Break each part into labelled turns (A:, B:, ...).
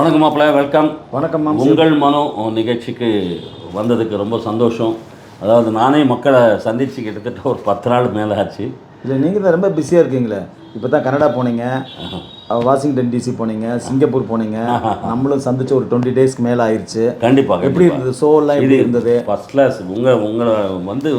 A: வணக்கம் மாப்பிள்ள, வெல்கம்.
B: வணக்கம்.
A: உங்கள் மனோ நிகழ்ச்சிக்கு வந்ததுக்கு ரொம்ப சந்தோஷம். அதாவது நானே மக்களை சந்தித்து கிட்டத்தட்ட ஒரு 10 நாள் மேலே ஆச்சு.
B: இல்லை, நீங்கள் தான் ரொம்ப பிஸியாக இருக்கீங்களே. இப்போ தான் கனடா போனீங்க, வாஷிங்டன் டிசி போனீங்க, சிங்கப்பூர் போனீங்க. நம்மளும் சந்திச்சு ஒரு 20 டேஸ்க்கு மேலே ஆயிடுச்சு.
A: கண்டிப்பாக.
B: எப்படி இருந்தது ஷோலாம்? எப்படி இருந்தது?
A: First class. உங்களை வந்து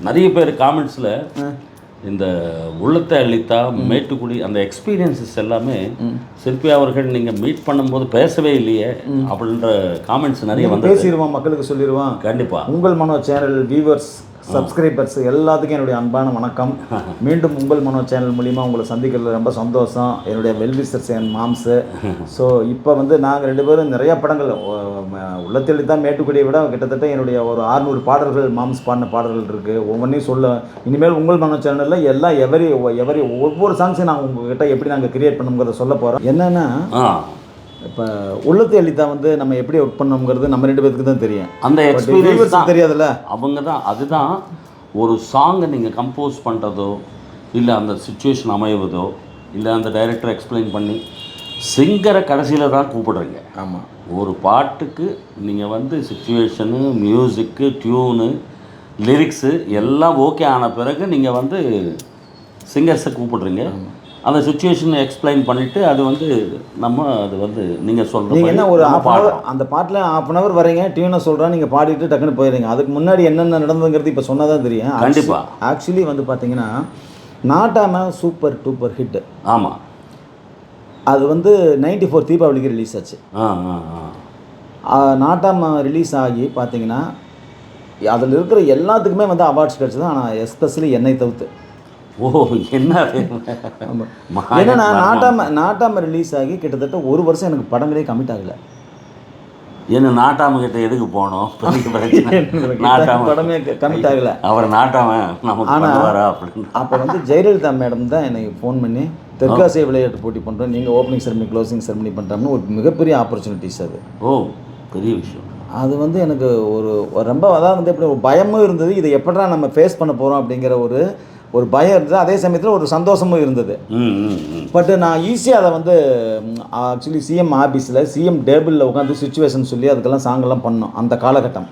A: நிறைய பேர் காமெண்ட்ஸில் இந்த உள்ளத்தை அளித்தா மேட்டுக்குடி அந்த எக்ஸ்பீரியன்ஸஸ் எல்லாமே சிற்பி அவர்கள் நீங்கள் மீட் பண்ணும்போது பேசவே இல்லையே அப்படின்ற காமெண்ட்ஸ் நிறைய வந்து
B: பேசிடுவான், மக்களுக்கு சொல்லிடுவான்.
A: கண்டிப்பாக.
B: உங்கள் மனோ சேனல் வியூவர்ஸ், சப்ஸ்கிரைபர்ஸ் எல்லாத்துக்கும் என்னுடைய அன்பான வணக்கம். மீண்டும் உங்கள் மனோ சேனல் மூலிமா உங்களை சந்திக்கிறது ரொம்ப சந்தோஷம். என்னுடைய வெல்விசர்ஸ் என் மாம்ஸு. ஸோ இப்போ வந்து நாங்கள் 2 பேரும் நிறையா படங்கள் உள்ளத்தில் தான் மேட்டுக்குடியை விட கிட்டத்தட்ட என்னுடைய ஒரு 600 பாடல்கள் மாம்ஸ் பாடின பாடல்கள் இருக்குது. ஒவ்வொன்றையும் சொல்ல இனிமேல் உங்கள் மனோ சேனலில் எல்லாம் எவரி ஒவ்வொரு சாங்ஸையும் நாங்கள் உங்கள்கிட்ட எப்படி நாங்கள் கிரியேட் பண்ணுங்கிறத சொல்ல போகிறோம். என்னென்னா, இப்போ உள்ளத்தை அளித்தா வந்து நம்ம எப்படி ஒர்க் பண்ணோங்கிறது நம்ம 2 பேருக்கு தான் தெரியும்.
A: அந்த எக்ஸ்பீரியன்ஸ் தான்
B: தெரியாதுல்ல.
A: அவங்க தான் அதுதான் ஒரு சாங்கை நீங்கள் கம்போஸ் பண்ணுறதோ, இல்லை அந்த சுச்சுவேஷன் அமைவதோ, இல்லை அந்த டைரக்டர் எக்ஸ்பிளைன் பண்ணி சிங்கரை கடைசியில் தான் கூப்பிடுறீங்க.
B: ஆமாம்.
A: ஒரு பாட்டுக்கு நீங்கள் வந்து சுச்சுவேஷனு, மியூசிக்கு, டியூனு, லிரிக்ஸு எல்லாம் ஓகே ஆன பிறகு நீங்கள் வந்து சிங்கர்ஸை கூப்பிடுறீங்க. அந்த சுச்சுவேஷனை எக்ஸ்பிளைன் பண்ணிவிட்டு அது வந்து அது வந்து நீங்கள் சொல்கிறீங்க.
B: என்ன ஒரு அந்த பாட்டில் 1/2 hour வரீங்க, டியூனை சொல்கிறேன், நீங்கள் பாடிட்டு டக்குன்னு போயிடுறீங்க. அதுக்கு முன்னாடி என்னென்ன நடந்ததுங்கிறது இப்போ சொன்னால் தான் தெரியும்.
A: கண்டிப்பாக.
B: ஆக்சுவலி வந்து பார்த்தீங்கன்னா, நாட்டாம சூப்பர் டூப்பர் ஹிட்.
A: ஆமாம்.
B: அது வந்து 94 தீபாவளிக்கு ரிலீஸ் ஆச்சு. நாட்டாம ரிலீஸ் ஆகி பார்த்தீங்கன்னா அதில் இருக்கிற எல்லாத்துக்குமே வந்து அவார்ட்ஸ் கிடச்சிது. ஆனால் எஸ்பெஷலி என்னை தவிர்த்து.
A: ஓ, என்ன
B: என்னன்னா, நாட்டாம ரிலீஸ் ஆகி கிட்டத்தட்ட 1 வருஷம் எனக்கு படங்களே கமிட் ஆகலை.
A: என்ன நாட்டாம கிட்ட எதுக்கு போனோம்?
B: படமே கமிட் ஆகலை.
A: அவர் நாட்டாம நமக்கு பண்ணுவாரா அப்படின்னு.
B: அப்போ வந்து ஜெயலலிதா மேடம் தான் எனக்கு ஃபோன் பண்ணி, தெற்காசிய விளையாட்டு போட்டி பண்ணுறோம், நீங்கள் ஓப்பனிங் செரமனி க்ளோசிங் செரமனி பண்ணுறாங்கன்னு ஒரு மிகப்பெரிய ஆப்பர்ச்சுனிட்டிஸ் அது.
A: ஓ, பெரிய விஷயம்.
B: அது வந்து எனக்கு ஒரு ரொம்ப அதாவது வந்து எப்படி ஒரு பயமும் இருந்தது. இதை எப்படா நம்ம ஃபேஸ் பண்ண போகிறோம் அப்படிங்கிற ஒரு பயம் இருந்தது. அதே சமயத்தில் ஒரு சந்தோஷமும் இருந்தது. பட் நான் ஈஸியாக அதை வந்து ஆக்சுவலி சிஎம் ஆஃபீஸில் சிஎம் டேபிளில் உட்காந்து சுச்சுவேஷன் சொல்லி அதுக்கெல்லாம் சாங்கெல்லாம் பண்ணோம். அந்த காலகட்டம்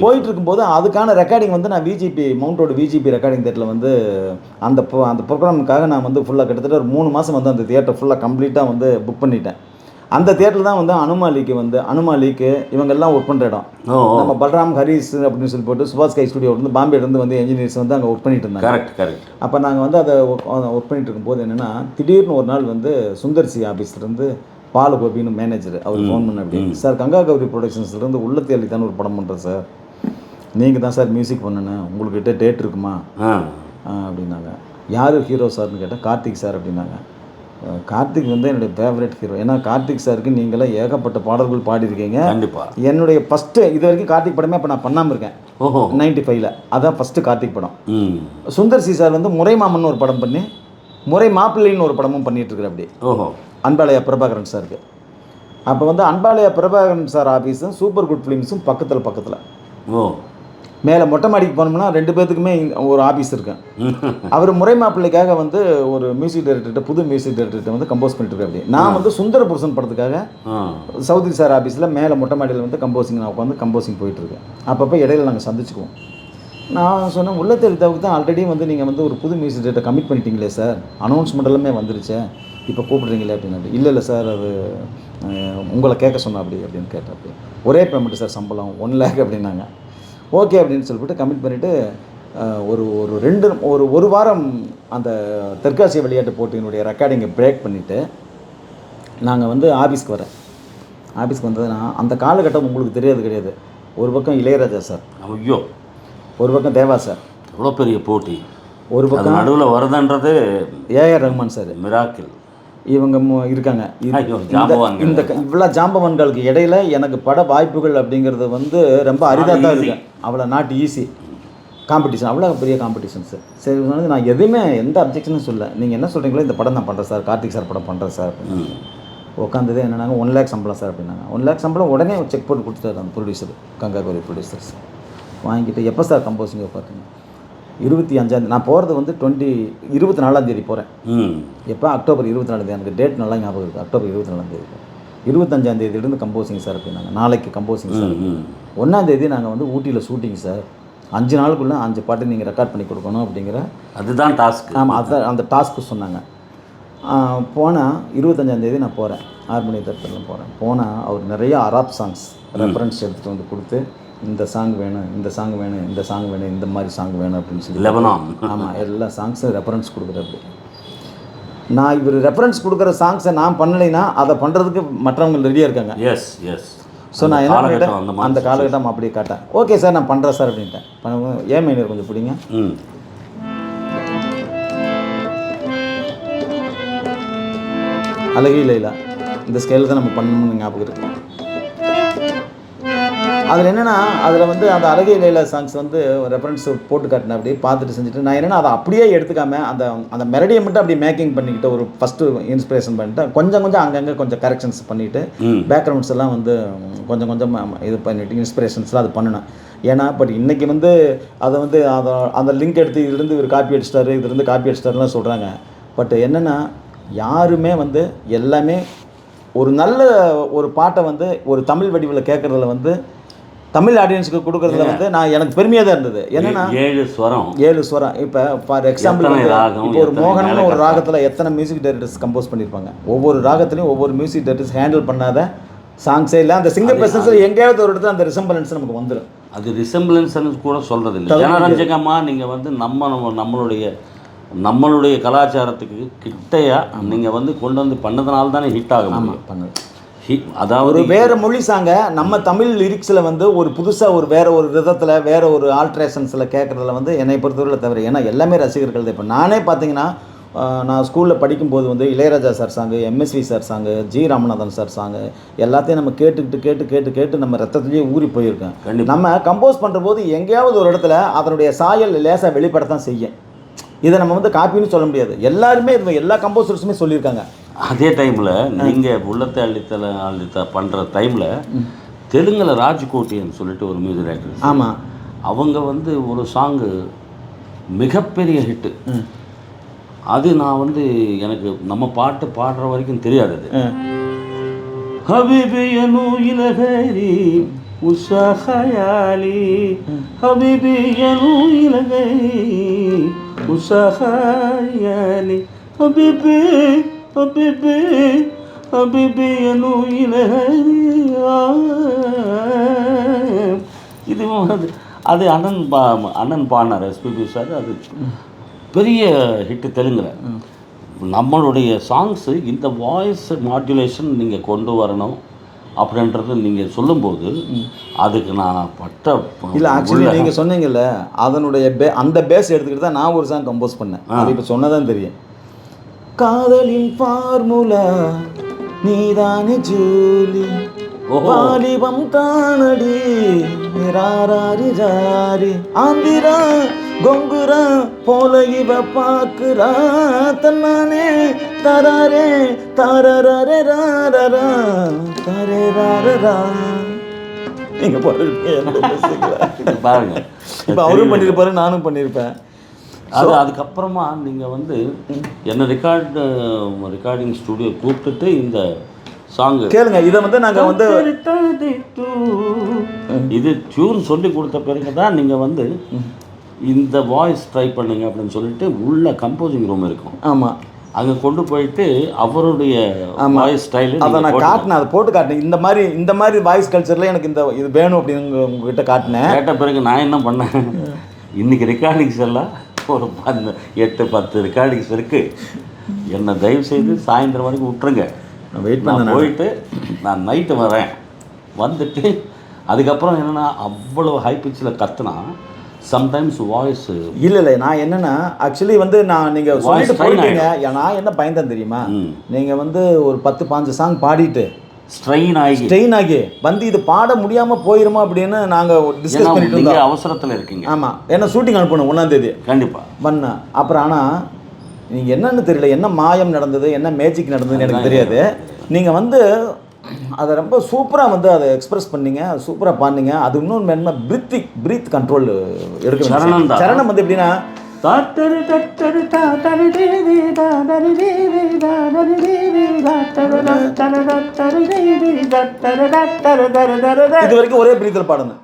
B: போயிட்டு இருக்கும்போது அதுக்கான ரெக்கார்டிங் வந்து நான் மவுண்ட் ரோடு விஜிபி ரெக்கார்டிங் தேட்டரில் வந்து அந்த ப்ரோக்ராமுக்காக நான் வந்து ஃபுல்லாக கிட்டத்தட்ட ஒரு 3 மாதம் வந்து அந்த தியேட்டர் ஃபுல்லாக கம்ப்ளீட்டாக வந்து புக் பண்ணிட்டேன். அந்த தியேட்டரில் தான் வந்து அனுமாலிக்கு இவங்கெல்லாம் ஒர்க் பண்ணுற இடம். நம்ம பல்ராம் ஹரிஸ் அப்படின்னு சொல்லி போட்டு சுபாஷ் கை ஸ்டுடியோ வந்து பாம்பேலேருந்து வந்து என்ஜினியர்ஸ் வந்து அங்கே ஒர்க் பண்ணிட்டு இருந்தாங்க.
A: கரெக்ட்.
B: அப்போ நாங்கள் வந்து அதை ஒர்க் பண்ணிட்டு இருக்கும்போது என்னென்னா, திடீர்னு ஒரு நாள் வந்து சுந்தர்சி ஆஃபீஸ்லேருந்து பாலகோபின்னு மேனேஜர் அவர் ஃபோன் பண்ண, அப்படி சார் கங்கா கௌரி ப்ரொடக்ஷன்ஸ்லேருந்து உள்ளத்தை அளித்தான்னு ஒரு படம் பண்ணுறேன் சார், நீங்கள் தான் சார் மியூசிக் பண்ணணும், உங்கள்கிட்ட டேட் இருக்குமா அப்படின்னாங்க. யார் ஹீரோ சார்னு கேட்டால் கார்த்திக் சார் அப்படின்னாங்க. கார்த்திக் வந்து என்னுடைய ஃபேவரட் ஹீரோ. ஏன்னா கார்த்திக் சாருக்கு நீங்களாம் ஏகப்பட்ட பாடல்கள் பாடியிருக்கீங்க.
A: கண்டிப்பாக.
B: என்னுடைய ஃபஸ்ட்டு இது வரைக்கும் கார்த்திக் படமே இப்போ நான் பண்ணாமல் இருக்கேன். 95ல் அதான் ஃபஸ்ட்டு கார்த்திக் படம். சுந்தர்சி சார் வந்து முறை மாமன் ஒரு படம் பண்ணி, முறை மாப்பிள்ளைன்னு ஒரு படமும் பண்ணிகிட்ருக்குற. அப்படி அன்பாலயா பிரபாகரன் சாருக்கு. அப்போ வந்து அன்பாலயா பிரபாகரன் சார் ஆஃபீஸும் சூப்பர் குட் ஃபிலிம்ஸும் பக்கத்தில் மேலே மொட்டை மாடிக்கு போனோம்னா 2 பேர்த்துக்குமே ஒரு ஆஃபீஸ் இருக்கேன். அவர் முறை மாப்பிள்ளைக்காக வந்து ஒரு மியூசிக் டைரக்டர்கிட்ட, புது மியூசிக் டைரக்டர்கிட்ட வந்து கம்போஸ் பண்ணிட்டு இருக்கேன். அப்படி நான் வந்து சுந்தர புருஷன் படத்துக்காக சௌத்ரி சார் ஆஃபீஸில் மேலே மொட்டை மாடியில் வந்து நான் உட்காந்து கம்போசிங் போயிட்டுருக்கேன். அப்பப்போ இடையில நாங்கள் சந்திச்சுக்குவோம். நான் சொன்னேன், உள்ளத்தை அளித்தாவுக்கு தான் ஆல்ரெடி வந்து நீங்கள் வந்து ஒரு புது மியூசிக் டைரக்டர் கமிட் பண்ணிட்டீங்களே சார், அனௌன்ஸ்மெண்ட் எல்லாமே வந்துருச்சு, இப்போ கூப்பிட்றீங்களே அப்படின்னு. இல்லை சார், அது உங்களை கேட்க சொன்னா அப்படின்னு கேட்டேன். அப்படி ஒரே பேமெண்ட்டு சார், சம்பளம் 1 lakh அப்படின்னாங்க. ஓகே அப்படின்னு சொல்லிவிட்டு கமிட் பண்ணிவிட்டு ஒரு வாரம் அந்த தெற்காசிய விளையாட்டு போட்டியினுடைய ரெக்கார்டிங்கை பிரேக் பண்ணிவிட்டு நாங்கள் வந்து ஆஃபீஸ்க்கு வரேன். ஆஃபீஸ்க்கு வந்ததுன்னா அந்த காலகட்டம் உங்களுக்கு கிடையாது. ஒரு பக்கம் இளையராஜா சார், ஐயோ, ஒரு பக்கம் தேவா சார்,
A: எவ்வளோ பெரிய போட்டி,
B: ஒரு பக்கம்
A: நடுவில் வருதுன்றது
B: ஏஆர் ரஹ்மான் சார்,
A: மிராக்கிள்,
B: இவங்க இருக்காங்க. இந்த இவ்வளோ ஜாம்பவான்களுக்கு இடையில எனக்கு பட வாய்ப்புகள் அப்படிங்கிறது வந்து ரொம்ப அரிதாக தான் இருக்குது. அவ்வளோ நாட் ஈஸி காம்படிஷன், அவ்வளோ பெரிய காம்படிஷன்ஸு. சரி, நான் எதுவுமே எந்த அப்ஜெக்ஷனும் சொல்ல, நீங்கள் என்ன சொல்கிறீங்களோ இந்த படம் நான் பண்ணுறேன் சார், கார்த்திக் சார் படம் பண்ணுறேன் சார் அப்படின்னு உட்காந்ததே. என்னன்னாங்க 1 lakh சம்பளம் சார் அப்படின்னாங்க. 1 lakh சம்பளம் உடனே செக் போட்டு கொடுத்துட்டாரு அந்த ப்ரொடியூசர், கங்கா கௌரி ப்ரொடியூசர்ஸ். வாங்கிட்டு எப்போ சார் கம்போசிங்கை பார்த்தீங்க? 25 நான் போகிறது வந்து 24 போகிறேன். எப்போ? அக்டோபர் 24. எனக்கு டேட் நல்லா ஞாபகம் இருக்குது. அக்டோபர் 24. 25ஆம் தேதியிலேருந்து கம்போசிங் சார் அப்படின்னாங்க. நாளைக்கு கம்போசிங் சார். 1ஆம் தேதி நாங்கள் வந்து ஊட்டியில் ஷூட்டிங் சார். 5 நாளுக்குள்ளே 5 பாட்டு நீங்கள் ரெக்கார்ட் பண்ணி கொடுக்கணும் அப்படிங்கிற
A: அதுதான் டாஸ்க்.
B: ஆமாம், அதுதான் அந்த டாஸ்க்கு சொன்னாங்க. போனால் 25ஆம் தேதி நான் போகிறேன், ஹார்மோனி தரத்தில் போகிறேன். போனால் அவர் நிறைய அராப் சாங்ஸ் ரெஃபரன்ஸ் எடுத்துகிட்டு வந்து கொடுத்து, இந்த சாங் வேணும், இந்த சாங் வேணும், இந்த சாங் வேணும், இந்த மாதிரி சாங் வேணும் அப்படின்னு சொல்லி
A: லெபனான்.
B: ஆமாம், எல்லா சாங்ஸும் ரெஃபரன்ஸ் கொடுக்குறாரு. நான் இவர் ரெஃபரன்ஸ் கொடுக்குற சாங்ஸை நான் பண்ணலைன்னா அதை பண்ணுறதுக்கு மற்றவங்க ரெடியாக இருக்காங்க.
A: S S.
B: ஸோ நான் என்ன பண்ணிட்டேன், அந்த காலகட்டம் அப்படியே காட்டேன். ஓகே சார் நான் பண்ணுறேன் சார் அப்படின்ட்டேன். ஏன் மைனர் கொஞ்சம் பிடிங்க. அழகே லைலா இந்த ஸ்கேலில் தான் நம்ம பண்ணணும்னு ஞாபகம் இருக்கு. அதில் என்னென்னா, அதில் வந்து அந்த அழகே லைலா சாங்ஸ் வந்து ரெஃபரன்ஸ் போட்டு காட்டினேன். அப்படியே பார்த்துட்டு செஞ்சுட்டு நான் என்னென்னா அதை அப்படியே எடுத்துக்காம அந்த மெலடியை மட்டும் அப்படியே மேக்கிங் பண்ணிக்கிட்டு ஒரு ஃபஸ்ட்டு இன்ஸ்பிரேஷன் பண்ணிட்டு கொஞ்சம் அங்கங்கே கொஞ்சம் கரெக்ஷன்ஸ் பண்ணிவிட்டு பேக்ரவுண்ட்ஸ் எல்லாம் வந்து கொஞ்சம் இது பண்ணிவிட்டு இன்ஸ்பிரேஷன்ஸ்லாம் அது பண்ணினேன். ஏன்னா பட் இன்றைக்கி வந்து அதை வந்து அந்த லிங்க் எடுத்து இதுலேருந்து இவர் காப்பி அடிச்சிட்டாரு, இதுலேருந்து காப்பி அடிச்சிட்டாருலாம் சொல்கிறாங்க. பட் என்னென்னா யாருமே வந்து எல்லாமே ஒரு நல்ல ஒரு பாட்டை வந்து ஒரு தமிழ் வடிவில் கேட்குறதுல வந்து தமிழ் ஆடியன்ஸுக்கு கொடுக்குறதுல வந்து நான் எனக்கு பெருமையாக தான் இருந்தது. என்னென்னா 7 ஸ்வரம். இப்போ ஃபார் எக்ஸாம்பிள் இப்போ ஒரு மோகனம்னு ஒரு ராகத்தில் எத்தனை மியூசிக் டைரக்டர்ஸ் கம்போஸ் பண்ணியிருப்பாங்க. ஒவ்வொரு ராகத்துலையும் ஒவ்வொரு மியூசிக் டைரக்டர்ஸ் ஹேண்டில் பண்ணாத சாங்ஸே இல்லை. அந்த சிங்கர் பர்சன்ஸில் எங்கேயாவது ஒரு இடத்துல அந்த ரிசம்பிளன்ஸ் நமக்கு வந்துடும்.
A: அது ரிசம்பிளன்ஸ்னு கூட சொல்கிறது இல்லை. ஜனரஞ்சகமாக நீங்கள் வந்து நம்மளுடைய கலாச்சாரத்துக்கு கிட்டையா நீங்கள் வந்து கொண்டு வந்து பண்ணதுனால தானே ஹிட் ஆக முடியும்.
B: அதாவது வேறு மொழி சாங்க நம்ம தமிழ் லிரிக்ஸில் வந்து ஒரு புதுசாக ஒரு வேறு ஒரு விதத்தில் வேறு ஒரு ஆல்ட்ரேஷன்ஸில் கேட்குறதுல வந்து என்னை பொறுத்தவரை தவிர, ஏன்னா எல்லாமே ரசிகர்கள் தான். இப்போ நானே பார்த்தீங்கன்னா நான் ஸ்கூலில் படிக்கும்போது வந்து Ilaiyaraaja sir song, MSV sir song, G Ramanathan sir song எல்லாத்தையும் நம்ம கேட்டு நம்ம ரத்தத்துலேயே ஊறி போயிருக்கேன். நம்ம கம்போஸ் பண்ணுற போது எங்கேயாவது ஒரு இடத்துல அதனுடைய சாயல் லேசாக வெளிப்படத்தான் செய்யும். இதை நம்ம வந்து காப்பின்னு சொல்ல முடியாது. எல்லாருமே எல்லா கம்போசர்ஸுமே சொல்லியிருக்காங்க.
A: அதே டைமில் நீங்கள் உள்ளத்தை அள்ளித்த பண்ணுற டைமில் தெலுங்கில் ராஜ்கோட்டின்னு சொல்லிட்டு ஒரு மியூசிக் டைரக்டர்.
B: ஆமாம்,
A: அவங்க வந்து ஒரு சாங்கு மிகப்பெரிய ஹிட்டு. அது நான் வந்து எனக்கு நம்ம பாட்டு பாடுற வரைக்கும் தெரியாது. அது ஹபிபியனு இலகரி உஷா ஹயாலி, ஹபிபியனு இலகரி உஷா ஹயாலி, ஹபிபி ஹபிபி ஹபிபியனு இலகரி. இது அது அண்ணன் பாடினார் எஸ்பிபி சார். அது பெரிய ஹிட்டு தெலுங்குல. நம்மளுடைய சாங்ஸு இந்த வாய்ஸ் மாடுலேஷன் நீங்கள் கொண்டு வரணும் அப்படின்றது நீங்கள் சொல்லும்போது அதுக்கு நான் பட்ட
B: இல்லை. ஆக்சுவலி நீங்கள் சொன்னீங்கல்ல, அதனுடைய அந்த பேஸ் எடுத்துக்கிட்டு தான் நான் ஒரு சாங் கம்போஸ் பண்ணேன். அது இப்போ சொன்னதான் தெரியும். காதலின் ஃபார்முலா நீதானே ஜூலி, வாலிபம் காணடி ராரி ராரி, ஆந்திரா கொங்குரா போல இவ பாக்குறா, தன்னானே தராரே தாரரே ராரரா தரே ராரரா. நீங்க
A: பாருங்க,
B: இப்போ அவரும் பண்ணியிருப்பாரு, நானும் பண்ணியிருப்பேன்.
A: அது அதுக்கப்புறமா நீங்கள் வந்து என்ன ரெக்கார்டிங் ஸ்டுடியோ கூப்பிட்டுட்டு இந்த சாங்கு
B: கேளுங்க. இதை வந்து நாங்கள் வந்து
A: இது டியூன் சொல்லி கொடுத்த பிறகு தான் நீங்கள் வந்து இந்த வாய்ஸ் ட்ரை பண்ணுங்க அப்படின்னு சொல்லிட்டு உள்ள கம்போசிங் ரூம் இருக்கும்.
B: ஆமாம்,
A: அங்கே கொண்டு போயிட்டு அவருடைய வாய்ஸ் ஸ்டைலு
B: அதை நான் காட்டினேன், அதை போட்டு காட்டினேன். இந்த மாதிரி வாய்ஸ் கல்ச்சரில் எனக்கு இது வேணும் அப்படின்னு உங்ககிட்ட காட்டினேன்.
A: கேட்ட பிறகு நான் என்ன பண்ணேன், இன்றைக்கி ரெக்கார்டிங்ஸ் எல்லாம் ஒரு 8-10 ரெக்கார்டிங்ஸ் இருக்குது. என்னை தயவு செய்து சாயந்தரம் வரைக்கும் விட்டுருங்க,
B: வெயிட் பண்ண
A: போயிட்டு நான் நைட்டு வரேன். வந்துட்டு அதுக்கப்புறம் என்னென்னா அவ்வளோ ஹை பிச்சில் கற்றுனா சம்டைம்ஸ் வாய்ஸ்
B: இல்லை. நான் என்னென்னா ஆக்சுவலி வந்து நீங்கள் சொல்லிட்டு போயிட்டீங்க. நான் என்ன பயந்தேன் தெரியுமா, நீங்கள் வந்து ஒரு 10-15 சாங் பாடிட்டு ஸ்ட்ரெயின் ஆகி வந்து இது பாட முடியாமல் போயிருமா அப்படின்னு நாங்கள் டிஸ்கஸ் பண்ணிட்டு இருந்தோம்.
A: அவசரத்தில் இருக்கீங்க.
B: ஆமாம், ஏன்னா ஷூட்டிங் அனுப்பணும் 1ஆம் தேதி
A: கண்டிப்பாக
B: பண்ணேன். அப்புறம் ஆனால் நீங்கள் என்னன்னு தெரியல, என்ன மாயம் நடந்தது, என்ன மேஜிக் நடந்ததுன்னு எனக்கு தெரியாது. நீங்கள் வந்து அதை ரொம்ப சூப்பராக வந்து அதை எக்ஸ்பிரஸ் பண்ணீங்க, சூப்பராக பாடினீங்க. அது இன்னொன்று என்ன பிரீத் கண்ட்ரோல் எடுக்கணும். சரணம் வந்து எப்படின்னா இது வரைக்கும் ஒரே பிரீத்தில் பாடணும்.